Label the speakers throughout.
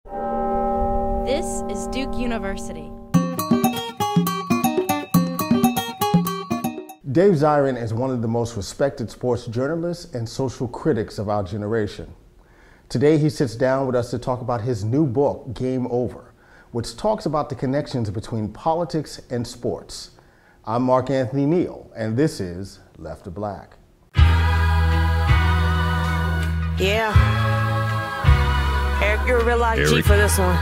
Speaker 1: This is Duke University.
Speaker 2: Dave Zirin is one of the most respected sports journalists and social critics of our generation. Today he sits down with us to talk about his new book, Game Over, which talks about the connections between politics and sports. I'm Anthony Neal, and this is Left of Black.
Speaker 3: Yeah. Eric, you're a real life G for this one.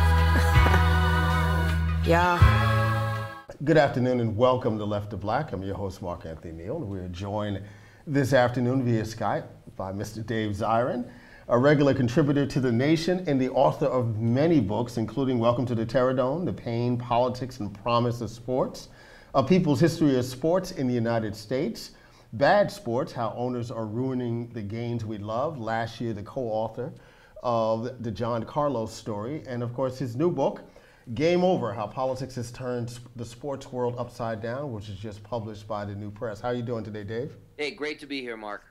Speaker 3: Yeah.
Speaker 2: Good afternoon and welcome to Left of Black. I'm your host, Anthony Neal. We're joined this afternoon via Skype by Mr. Dave Zirin, a regular contributor to The Nation and the author of many books, including Welcome to the Terradome, The Pain, Politics, and Promise of Sports, A People's History of Sports in the United States, Bad Sports, How Owners Are Ruining the Games We Love, last year the co-author of the John Carlos story, and of course his new book, Game Over, How Politics Has Turned the Sports World Upside Down, which is just published by the New Press. How are you doing today, Dave?
Speaker 4: Hey, great to be here, Mark.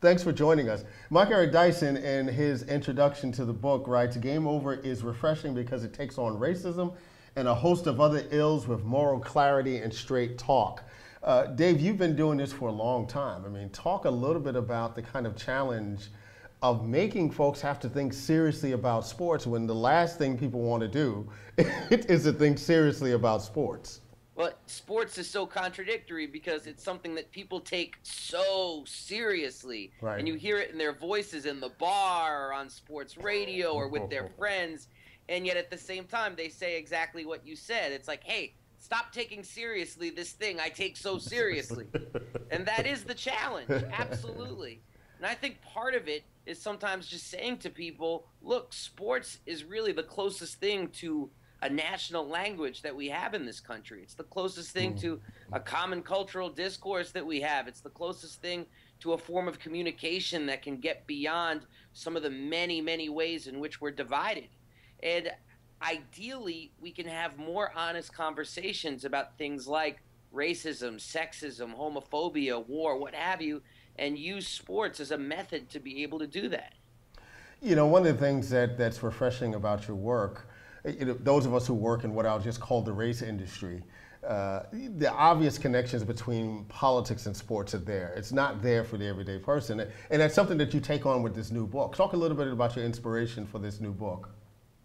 Speaker 2: Thanks for joining us. Mark Eric Dyson, in his introduction to the book, writes, Game Over is refreshing because it takes on racism and a host of other ills with moral clarity and straight talk. Dave, you've been doing this for a long time. I mean, talk a little bit about the kind of challenge of making folks have to think seriously about sports when the last thing people want to do is to think seriously about sports.
Speaker 4: Well, sports is so contradictory because it's something that people take so seriously.
Speaker 2: Right.
Speaker 4: And you hear it in their voices in the bar or on sports radio or with their friends. And yet at the same time, they say exactly what you said. It's like, hey, stop taking seriously this thing I take so seriously. And that is the challenge, absolutely. And I think part of it is sometimes just saying to people, look, sports is really the closest thing to a national language that we have in this country. It's the closest thing to a common cultural discourse that we have. It's the closest thing to a form of communication that can get beyond some of the many, many ways in which we're divided. And ideally, we can have more honest conversations about things like racism, sexism, homophobia, war, what have you, and use sports as a method to be able to do that.
Speaker 2: You know, one of the things that's refreshing about your work, those of us who work in what I'll just call the race industry, the obvious connections between politics and sports are there. It's not there for the everyday person. And that's something that you take on with this new book. Talk a little bit about your inspiration for this new book.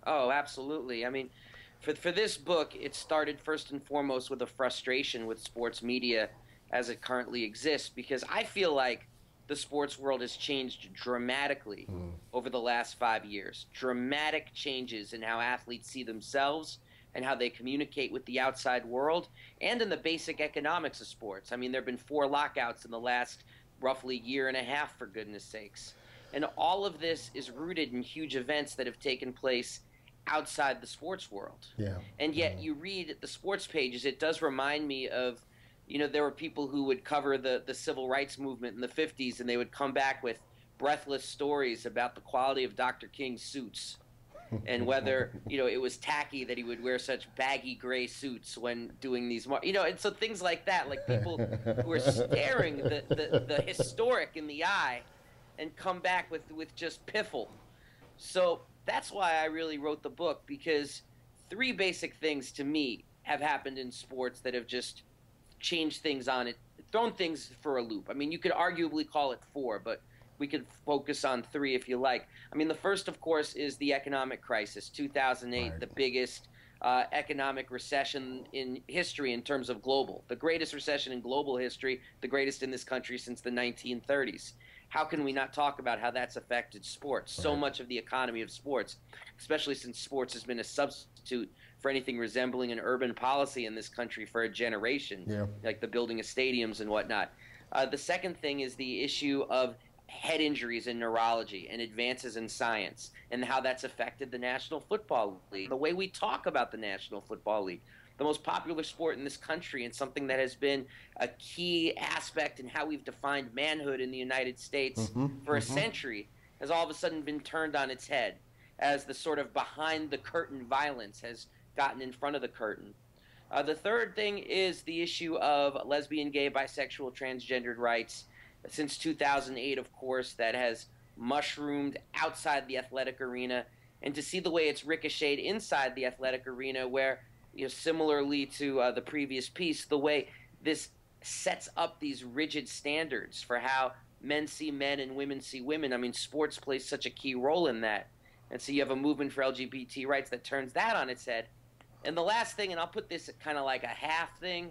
Speaker 4: Oh, absolutely. I mean, for this book, it started first and foremost with a frustration with sports media as it currently exists, because I feel like the sports world has changed dramatically over the last 5 years. Dramatic changes in how athletes see themselves and how they communicate with the outside world and in the basic economics of sports. I mean, there have been 4 lockouts in the last roughly year and a half, for goodness sakes. And all of this is rooted in huge events that have taken place outside the sports world.
Speaker 2: Yeah.
Speaker 4: And yet you read the sports pages, it does remind me of, you know, there were people who would cover the civil rights movement in the 50s, and they would come back with breathless stories about the quality of Dr. King's suits and whether, you know, it was tacky that he would wear such baggy gray suits when doing these, you know, and so things like that, like people who are staring the historic in the eye and come back with just piffle. So that's why I really wrote the book, because 3 basic things to me have happened in sports that have just changed things on it, thrown things for a loop. I mean, you could arguably call it 4, but we could focus on 3 if you like. I mean, the first, of course, is the economic crisis, 2008, right. The biggest economic recession in history in terms of global, the greatest recession in global history, the greatest in this country since the 1930s. How can we not talk about how that's affected sports? So much of the economy of sports, especially since sports has been a substitute for anything resembling an urban policy in this country for a generation, like the building of stadiums and whatnot. The second thing is the issue of head injuries in neurology and advances in science and how that's affected the National Football League, the way we talk about the National Football League, the most popular sport in this country and something that has been a key aspect in how we've defined manhood in the United States for a century, has all of a sudden been turned on its head as the sort of behind-the-curtain violence has gotten in front of the curtain. The third thing is the issue of lesbian, gay, bisexual, transgendered rights. Since 2008, of course, that has mushroomed outside the athletic arena and to see the way it's ricocheted inside the athletic arena, where, similarly to the previous piece, the way this sets up these rigid standards for how men see men and women see women. I mean, sports plays such a key role in that. And so you have a movement for LGBT rights that turns that on its head. And the last thing, and I'll put this kind of like a half thing,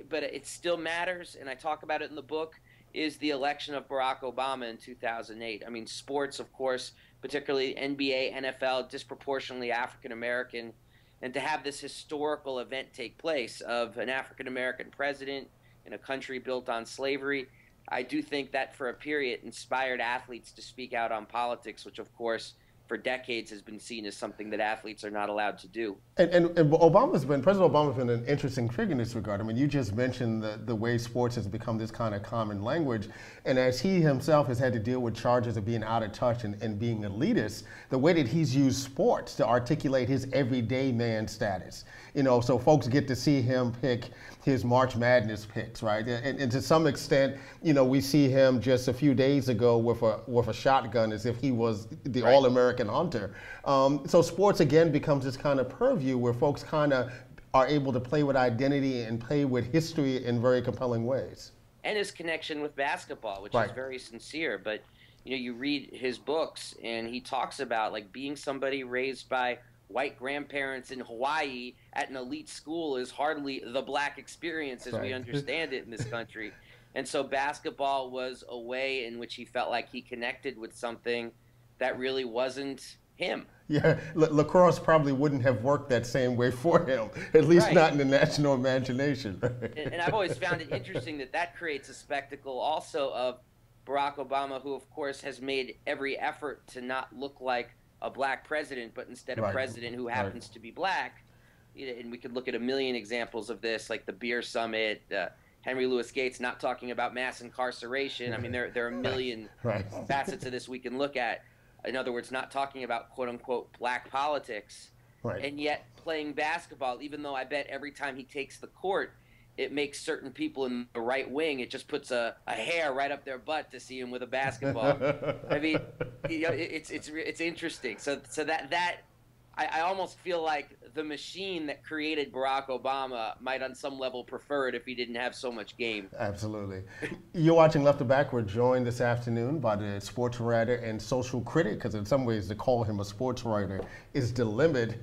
Speaker 4: but it still matters, and I talk about it in the book, is the election of Barack Obama in 2008. I mean, sports, of course, particularly NBA, NFL, disproportionately African American, and to have this historical event take place of an African American president in a country built on slavery, I do think that for a period inspired athletes to speak out on politics, which of course for decades has been seen as something that athletes are not allowed to do.
Speaker 2: And President Obama's been an interesting figure in this regard. I mean, you just mentioned the way sports has become this kind of common language. And as he himself has had to deal with charges of being out of touch and being elitist, the way that he's used sports to articulate his everyday man status. So folks get to see him pick his March Madness picks, right? And to some extent, we see him just a few days ago with a shotgun as if he was the All-American hunter. So sports again becomes this kind of purview where folks kind of are able to play with identity and play with history in very compelling ways.
Speaker 4: And his connection with basketball, which is very sincere. But you read his books and he talks about like being somebody raised by white grandparents in Hawaii at an elite school is hardly the black experience as we understand it in this country. And so basketball was a way in which he felt like he connected with something that really wasn't him.
Speaker 2: Yeah, lacrosse probably wouldn't have worked that same way for him, at least not in the national imagination.
Speaker 4: And I've always found it interesting that creates a spectacle also of Barack Obama, who of course has made every effort to not look like a black president, but instead a president who happens to be black. And we could look at a million examples of this, like the beer summit, Henry Louis Gates not talking about mass incarceration. I mean, there are a million facets of this we can look at. In other words, not talking about quote-unquote black politics, and yet playing basketball, even though I bet every time he takes the court, it makes certain people in the right wing, it just puts a hair right up their butt to see him with a basketball. I mean, it's interesting. So that I almost feel like the machine that created Barack Obama might on some level prefer it if he didn't have so much game. Absolutely.
Speaker 2: You're watching Left to Back. We're joined this afternoon by the sports writer and social critic, because in some ways to call him a sports writer is to limit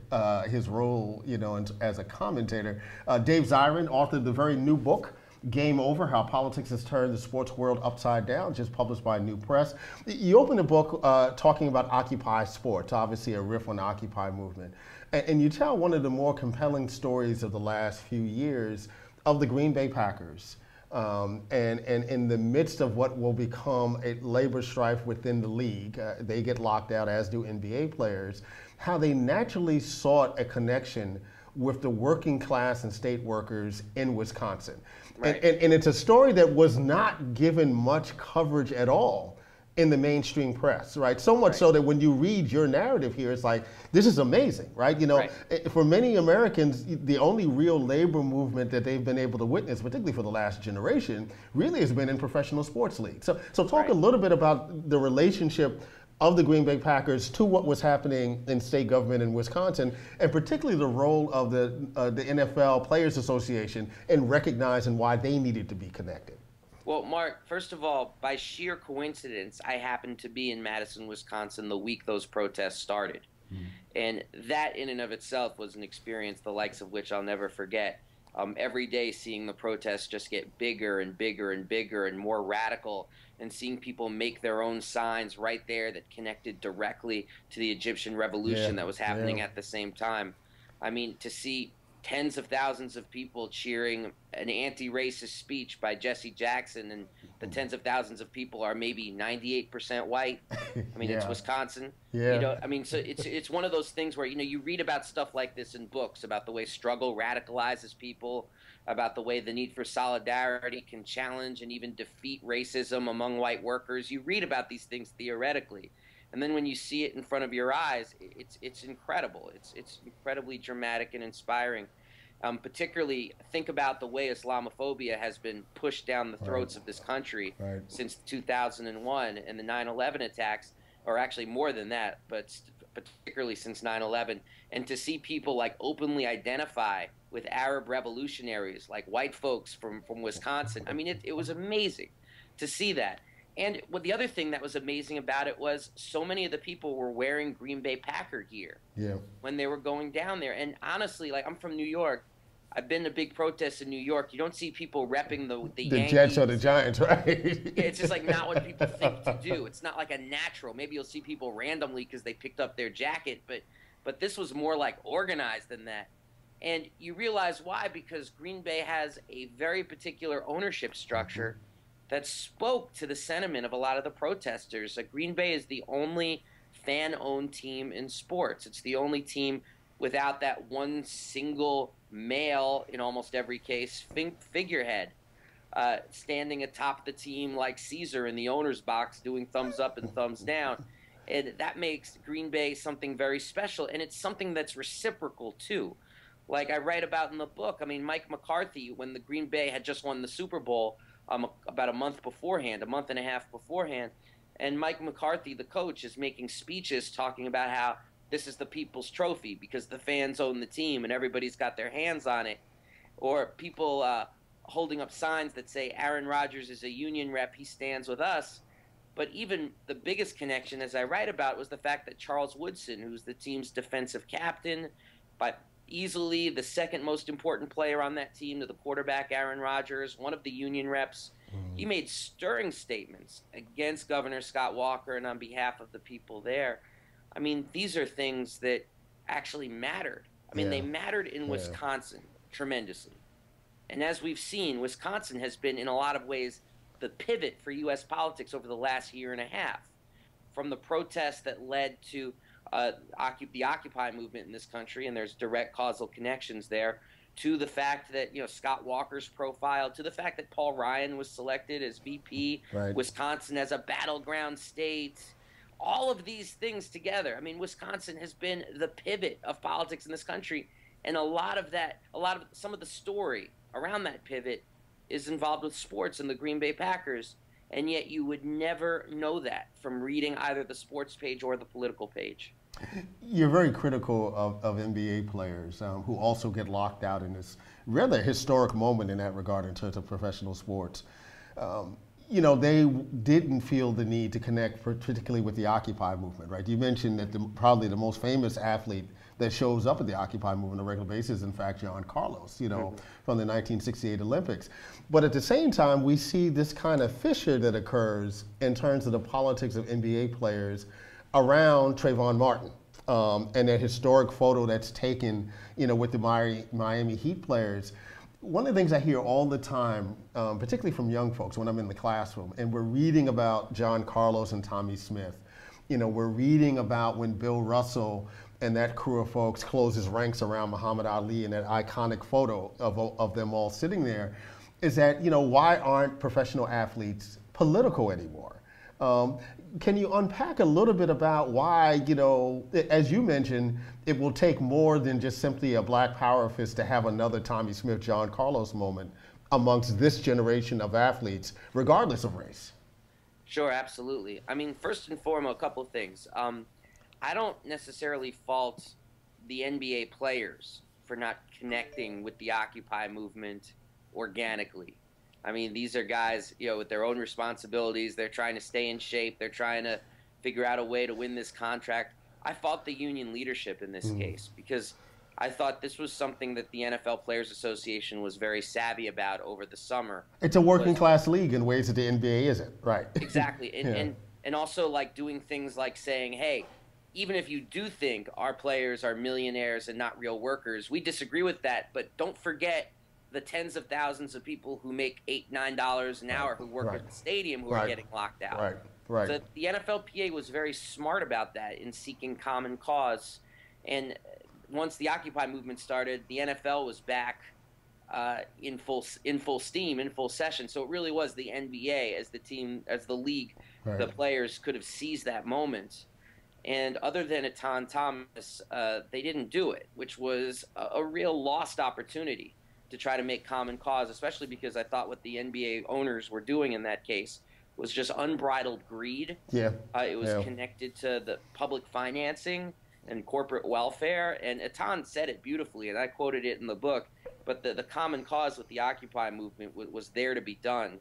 Speaker 2: his role, as a commentator. Dave Zirin, author of the very new book, Game Over, How Politics Has Turned the Sports World Upside Down, just published by New Press. You open the book talking about Occupy Sports, obviously a riff on the Occupy movement. And you tell one of the more compelling stories of the last few years of the Green Bay Packers. And in the midst of what will become a labor strife within the league, they get locked out, as do NBA players, how they naturally sought a connection with the working class and state workers in Wisconsin. And it's a story that was not given much coverage at all in the mainstream press, right? So much so that when you read your narrative here, it's like, this is amazing, right? For many Americans, the only real labor movement that they've been able to witness, particularly for the last generation, really has been in professional sports leagues. So talk a little bit about the relationship of the Green Bay Packers to what was happening in state government in Wisconsin, and particularly the role of the NFL Players Association in recognizing why they needed to be connected.
Speaker 4: Well, Mark, first of all, by sheer coincidence, I happened to be in Madison, Wisconsin the week those protests started. And that in and of itself was an experience the likes of which I'll never forget. Every day seeing the protests just get bigger and bigger and bigger and more radical, and seeing people make their own signs right there that connected directly to the Egyptian revolution that was happening at the same time. I mean, to see tens of thousands of people cheering an anti-racist speech by Jesse Jackson, and the tens of thousands of people are maybe 98% white. I mean, it's Wisconsin. I mean, so it's one of those things where, you read about stuff like this in books, about the way struggle radicalizes people, about the way the need for solidarity can challenge and even defeat racism among white workers. You read about these things theoretically. And then when you see it in front of your eyes, it's incredible. It's incredibly dramatic and inspiring. Particularly, think about the way Islamophobia has been pushed down the throats of this country since 2001 and the 9/11 attacks, or actually more than that, but particularly since 9/11, and to see people like openly identify with Arab revolutionaries, like white folks from Wisconsin. I mean, it was amazing to see that. And what the other thing that was amazing about it was so many of the people were wearing Green Bay Packer gear when they were going down there. And honestly, like, I'm from New York. I've been to big protests in New York. You don't see people repping the Yankees.
Speaker 2: Jets or the Giants, right?
Speaker 4: Yeah, it's just like not what people think to do. It's not like a natural. Maybe you'll see people randomly because they picked up their jacket, but this was more like organized than that. And you realize why, because Green Bay has a very particular ownership structure that spoke to the sentiment of a lot of the protesters. Green Bay is the only fan-owned team in sports. It's the only team without that one single male, in almost every case, figurehead standing atop the team like Caesar in the owner's box doing thumbs up and thumbs down. And that makes Green Bay something very special, and it's something that's reciprocal too. Like I write about in the book, I mean, Mike McCarthy, when the Green Bay had just won the Super Bowl about a month and a half beforehand, and Mike McCarthy, the coach, is making speeches talking about how this is the people's trophy because the fans own the team and everybody's got their hands on it. Or people holding up signs that say Aaron Rodgers is a union rep, he stands with us. But even the biggest connection, as I write about, was the fact that Charles Woodson, who's the team's defensive captain, but easily the second most important player on that team to the quarterback, Aaron Rodgers, one of the union reps, he made stirring statements against Governor Scott Walker and on behalf of the people there. I mean, these are things that actually mattered. I mean, they mattered in Wisconsin tremendously. And as we've seen, Wisconsin has been, in a lot of ways, the pivot for U.S. politics over the last year and a half. From the protests that led to the Occupy movement in this country, and there's direct causal connections there, to the fact that, you know, Scott Walker's profile, to the fact that Paul Ryan was selected as VP, Wisconsin as a battleground state, all of these things together. I mean, Wisconsin has been the pivot of politics in this country, and some of the story around that pivot is involved with sports and the Green Bay Packers, and yet you would never know that from reading either the sports page or the political page.
Speaker 2: You're very critical of NBA players who also get locked out in this rather historic moment in that regard in terms of professional sports. You know, they didn't feel the need to connect particularly with the Occupy movement, right? You mentioned that probably the most famous athlete that shows up at the Occupy movement on a regular basis is, in fact, John Carlos, you know, from the 1968 Olympics. But at the same time, we see this kind of fissure that occurs in terms of the politics of NBA players around Trayvon Martin and that historic photo that's taken, you know, with the Miami Heat players. One of the things I hear all the time, particularly from young folks when I'm in the classroom, and we're reading about John Carlos and Tommy Smith, you know, we're reading about when Bill Russell and that crew of folks closes ranks around Muhammad Ali and that iconic photo of them all sitting there, is that, you know, why aren't professional athletes political anymore? Can you unpack a little bit about why, you know, as you mentioned, it will take more than just simply a black power fist to have another Tommy Smith, John Carlos moment amongst this generation of athletes, regardless of race?
Speaker 4: Sure, absolutely. I mean, first and foremost, a couple of things. I don't necessarily fault the NBA players for not connecting with the Occupy movement organically. I mean, these are guys, you know, with their own responsibilities. They're trying to stay in shape. They're trying to figure out a way to win this contract. I fault the union leadership in this case because I thought this was something that the NFL Players Association was very savvy about over the summer.
Speaker 2: It's a working class league in ways that the NBA isn't, right?
Speaker 4: Exactly. And also like doing things like saying, hey, even if you do think our players are millionaires and not real workers, we disagree with that, but don't forget the tens of thousands of people who make $8, $9 an hour who work at the stadium who are getting locked out. So the NFLPA was very smart about that in seeking common cause. And once the Occupy movement started, the NFL was back in full steam, in full session. So it really was the NBA as the team, as the league, the players could have seized that moment. And other than Etan Thomas, they didn't do it, which was a real lost opportunity to try to make common cause, especially because I thought what the NBA owners were doing in that case was just unbridled greed. It was connected to the public financing. and corporate welfare. And Etan said it beautifully, and I quoted it in the book. But the common cause with the Occupy movement was there to be done.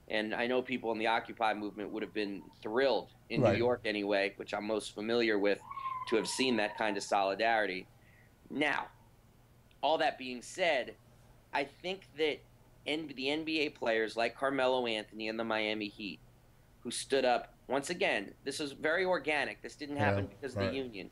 Speaker 4: And I know people in the Occupy movement would have been thrilled, in New York anyway, which I'm most familiar with, to have seen that kind of solidarity. Now, all that being said, I think that the NBA players like Carmelo Anthony and the Miami Heat, who stood up, once again, this is very organic. This didn't happen because of the union.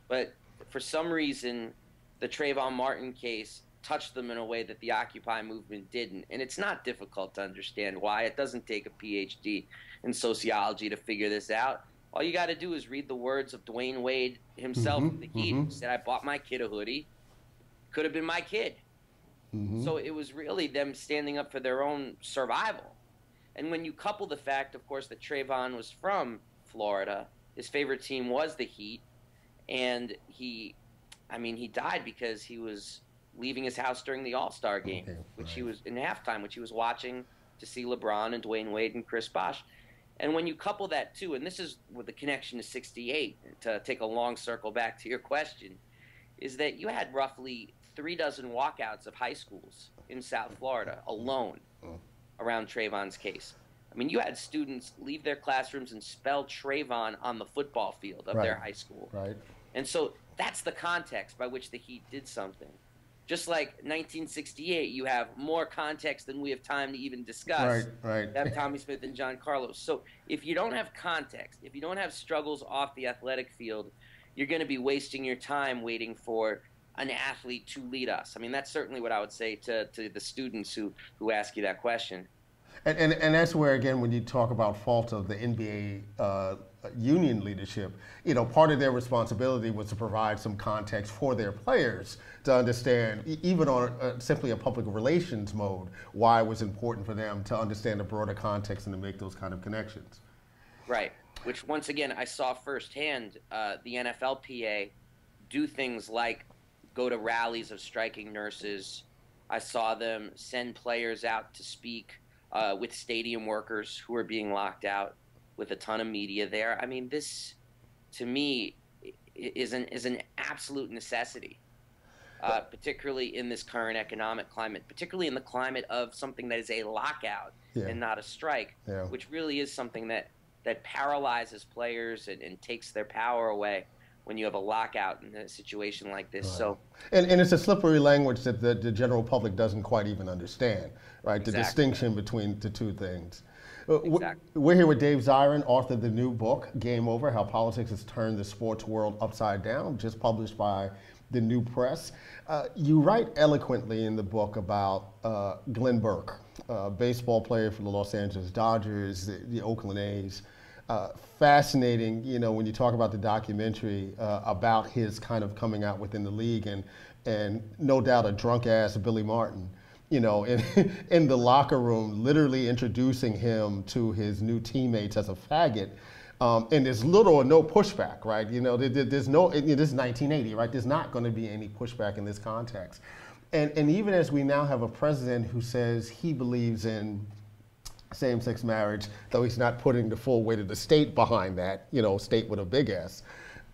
Speaker 4: But for some reason, the Trayvon Martin case touched them in a way that the Occupy movement didn't. And it's not difficult to understand why. It doesn't take a PhD in sociology to figure this out. All you got to do is read the words of Dwayne Wade himself, the Heat, who said, I bought my kid a hoodie. Could have been my kid. So it was really them standing up for their own survival. And when you couple the fact, of course, that Trayvon was from Florida, his favorite team was the Heat, and he died because he was leaving his house during the All-Star game, which he was in halftime, which he was watching to see LeBron and Dwayne Wade and Chris Bosh. And when you couple that too, and this is with the connection to '68, to take a long circle back to your question, is that you had roughly 36 walkouts of high schools in South Florida alone around Trayvon's case. I mean, you had students leave their classrooms and spell Trayvon on the football field of their high school. And so that's the context by which the Heat did something. Just like 1968, you have more context than we have time to even discuss. You have Tommy Smith and John Carlos. So if you don't have context, if you don't have struggles off the athletic field, you're going to be wasting your time waiting for an athlete to lead us. I mean, that's certainly what I would say to the students who ask you that question.
Speaker 2: And that's where, again, when you talk about fault of the NBA union leadership, you know, part of their responsibility was to provide some context for their players to understand, even on simply a public relations mode, why it was important for them to understand the broader context and to make those kind of connections.
Speaker 4: Right, which once again, I saw firsthand the NFLPA do things like go to rallies of striking nurses. I saw them send players out to speak with stadium workers who are being locked out, with a ton of media there. I mean, this, to me, is an absolute necessity, particularly in this current economic climate, particularly in the climate of something that is a lockout and not a strike, which really is something that paralyzes players and takes their power away when you have a lockout in a situation like this. So,
Speaker 2: and it's a slippery language that the general public doesn't quite even understand, right? The distinction between the two things. We're here with Dave Zirin, author of the new book, Game Over, How Politics Has Turned the Sports World Upside Down, just published by the New Press. You write eloquently in the book about Glenn Burke, baseball player for the Los Angeles Dodgers, the Oakland A's. Fascinating, you know, when you talk about the documentary about his kind of coming out within the league, and no doubt a drunk ass Billy Martin, you know, in the locker room, literally introducing him to his new teammates as a faggot. And there's little or no pushback, right? You know, there's no, this is 1980, right? There's not going to be any pushback in this context. And even as we now have a president who says he believes in same-sex marriage, though he's not putting the full weight of the state behind that, you know, state with a big S.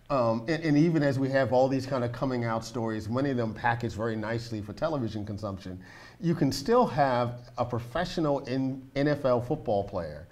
Speaker 2: And even as we have all these kind of coming out stories, many of them packaged very nicely for television consumption, you can still have a professional NFL football player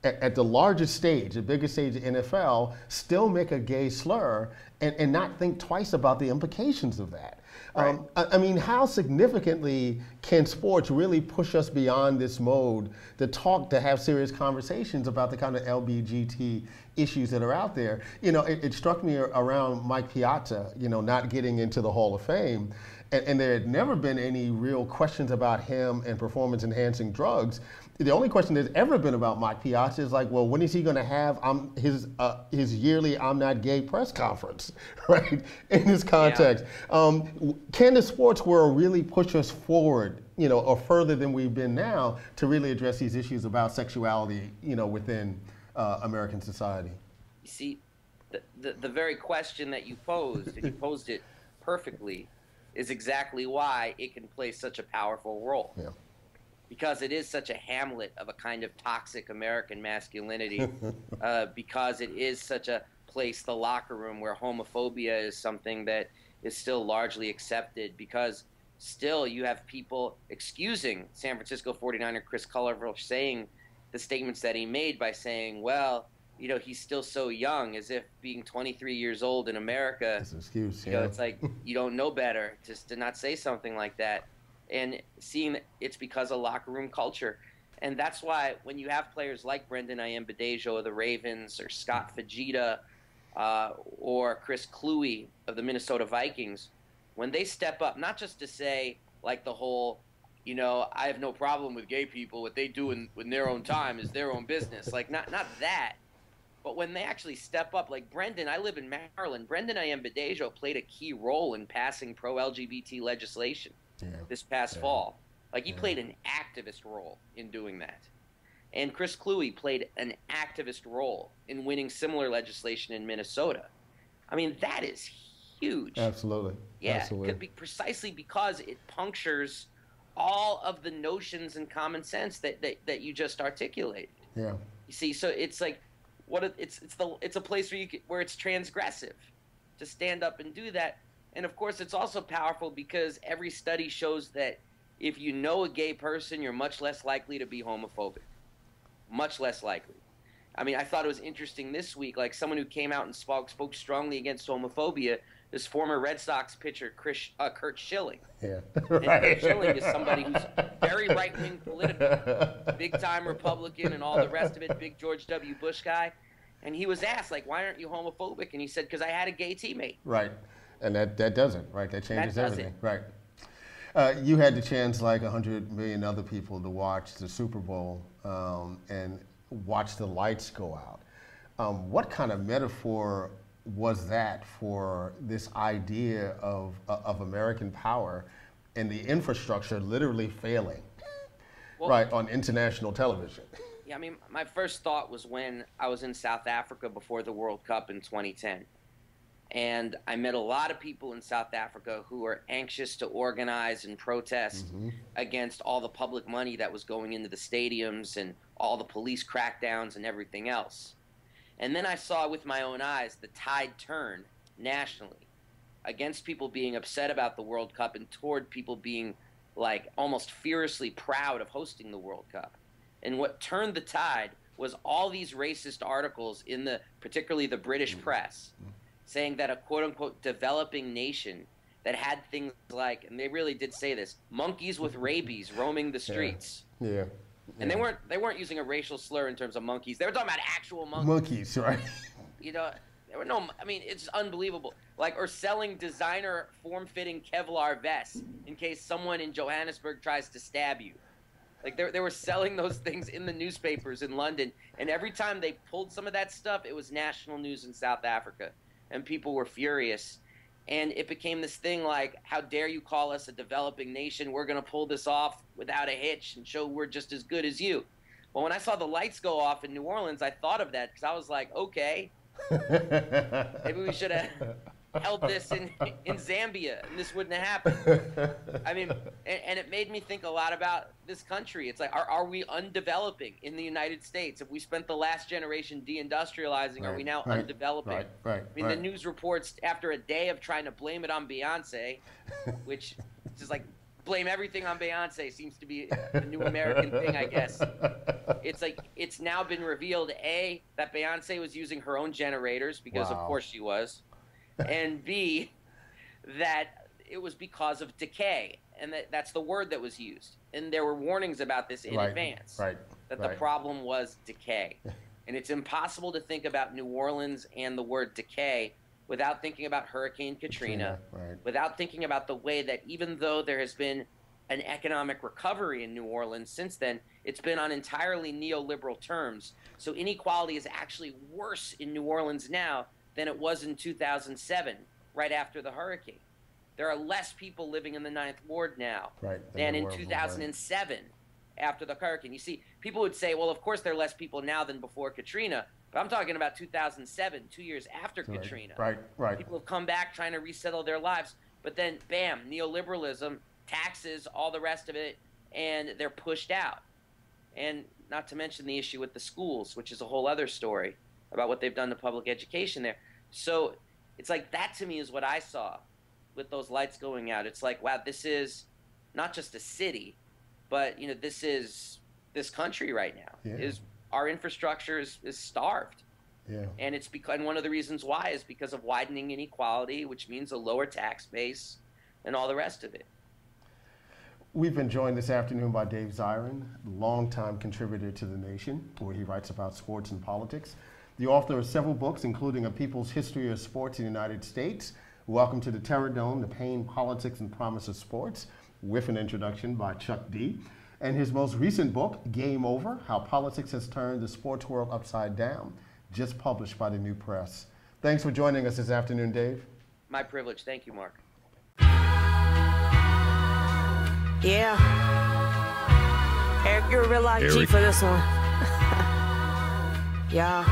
Speaker 2: at the largest stage, the biggest stage of NFL, still make a gay slur and not think twice about the implications of that. I mean, how significantly can sports really push us beyond this mode to have serious conversations about the kind of LBGT issues that are out there? You know, it struck me around Mike Piazza, you know, not getting into the Hall of Fame, and there had never been any real questions about him and performance-enhancing drugs. The only question there's ever been about Mike Piazza is like, well, when is he going to have his yearly "I'm Not Gay" press conference, right? In this context, can the sports world really push us forward, you know, or further than we've been now to really address these issues about sexuality, you know, within American society?
Speaker 4: You see, the very question that you posed, and you posed it perfectly, is exactly why it can play such a powerful role. Because it is such a Hamlet of a kind of toxic American masculinity, because it is such a replace the locker room where homophobia is something that is still largely accepted, because still you have people excusing San Francisco 49er Chris Culliver saying the statements that he made by saying, well, you know, he's still so young, as if being 23 years old in America,
Speaker 2: That's an excuse,
Speaker 4: you know, it's like you don't know better just to not say something like that. And seeing that it's because of locker room culture. And that's why when you have players like Brendan Ayanbadejo of the Ravens, or Scott Fajita, or Chris Kluwe of the Minnesota Vikings, when they step up, not just to say, like, the whole, you know, I have no problem with gay people, what they do in their own time is their own business. Like, not that. But when they actually step up, like Brendan, I live in Maryland, Brendan Ayanbadejo played a key role in passing pro-LGBT legislation this past fall. Like, he played an activist role in doing that. And Chris Kluwe played an activist role in winning similar legislation in Minnesota. I mean, that is huge.
Speaker 2: Absolutely.
Speaker 4: Yeah,
Speaker 2: Absolutely.
Speaker 4: it could be precisely because it punctures all of the notions and common sense that you just articulated.
Speaker 2: Yeah.
Speaker 4: You see, so it's like, it's a place where it's transgressive to stand up and do that. And of course, it's also powerful because every study shows that if you know a gay person, you're much less likely to be homophobic. Much less likely. I mean, I thought it was interesting this week, like someone who came out and spoke spoke strongly against homophobia, this former Red Sox pitcher, Kurt Schilling.
Speaker 2: Yeah.
Speaker 4: And Kurt Schilling is somebody who's very right-wing political, big-time Republican and all the rest of it, big George W. Bush guy. And he was asked, like, why aren't you homophobic? And he said, because I had a gay teammate.
Speaker 2: Right. And that doesn't, right? That changes
Speaker 4: That
Speaker 2: everything.
Speaker 4: doesn't.
Speaker 2: Right. You had the chance, like 100 million other people, to watch the Super Bowl and watch the lights go out. What kind of metaphor was that for this idea of American power and the infrastructure literally failing,
Speaker 4: Well,
Speaker 2: right, on international television?
Speaker 4: Yeah, I mean, my first thought was when I was in South Africa before the World Cup in 2010. And I met a lot of people in South Africa who were anxious to organize and protest against all the public money that was going into the stadiums and all the police crackdowns and everything else. And then I saw with my own eyes the tide turn nationally against people being upset about the World Cup and toward people being, like, almost fiercely proud of hosting the World Cup. And what turned the tide was all these racist articles in particularly the British press, saying that a quote-unquote developing nation that had things like, and they really did say this, monkeys with rabies roaming the streets.
Speaker 2: Yeah.
Speaker 4: And they weren't using a racial slur in terms of monkeys. They were talking about actual monkeys.
Speaker 2: Monkeys, right?
Speaker 4: You know, there were no, I mean, it's unbelievable. Like, or selling designer form-fitting Kevlar vests in case someone in Johannesburg tries to stab you. Like, they were selling those things in the newspapers in London. And every time they pulled some of that stuff, it was national news in South Africa. And people were furious. And it became this thing like, how dare you call us a developing nation? We're going to pull this off without a hitch and show we're just as good as you. Well, when I saw the lights go off in New Orleans, I thought of that because I was like, okay, maybe we should have held this in Zambia and this wouldn't have happened. I mean, and it made me think a lot about this country. It's like, are we undeveloping in the United States? If we spent the last generation deindustrializing, are we now undeveloping?
Speaker 2: Right.
Speaker 4: I mean, the news reports after a day of trying to blame it on Beyonce, which is just like, blame everything on Beyonce seems to be a new American thing, I guess. It's like, it's now been revealed, A, that Beyonce was using her own generators, because of course she was, and B, that it was because of decay, and that's the word that was used. And there were warnings about this in advance, that the problem was decay. And it's impossible to think about New Orleans and the word decay without thinking about Hurricane Katrina, without thinking about the way that even though there has been an economic recovery in New Orleans since then, it's been on entirely neoliberal terms. So inequality is actually worse in New Orleans now than it was in 2007, right after the hurricane. There are less people living in the Ninth Ward now than in 2007 after the hurricane. You see, people would say, well, of course there are less people now than before Katrina, but I'm talking about 2007, 2 years after Katrina. People have come back trying to resettle their lives, but then, bam, neoliberalism, taxes, all the rest of it, and they're pushed out. And not to mention the issue with the schools, which is a whole other story about what they've done to public education there. So it's like that to me is what I saw with those lights going out. It's like, wow, this is not just a city, but this is this country right now.
Speaker 2: Yeah.
Speaker 4: Is our infrastructure is starved.
Speaker 2: Yeah.
Speaker 4: And it's because, and one of the reasons why is because of widening inequality, which means a lower tax base and all the rest of it.
Speaker 2: We've been joined this afternoon by Dave Zirin, longtime contributor to The Nation, where he writes about sports and politics. The author of several books, including A People's History of Sports in the United States, Welcome to the Terror Dome, The Pain, Politics, and Promise of Sports, with an introduction by Chuck D. And his most recent book, Game Over, How Politics Has Turned the Sports World Upside Down, just published by the New Press. Thanks for joining us this afternoon, Dave.
Speaker 4: My privilege. Thank you, Mark.
Speaker 3: Yeah. Eric, you're a real life G for this one. Yeah.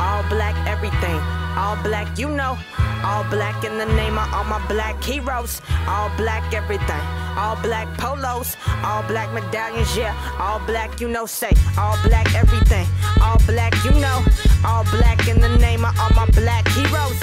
Speaker 3: All black everything. All black, all black in the name of all my black heroes. All black everything. All black polos, all black medallions, yeah. All black, say all black everything. All black, all black in the name of all my black heroes.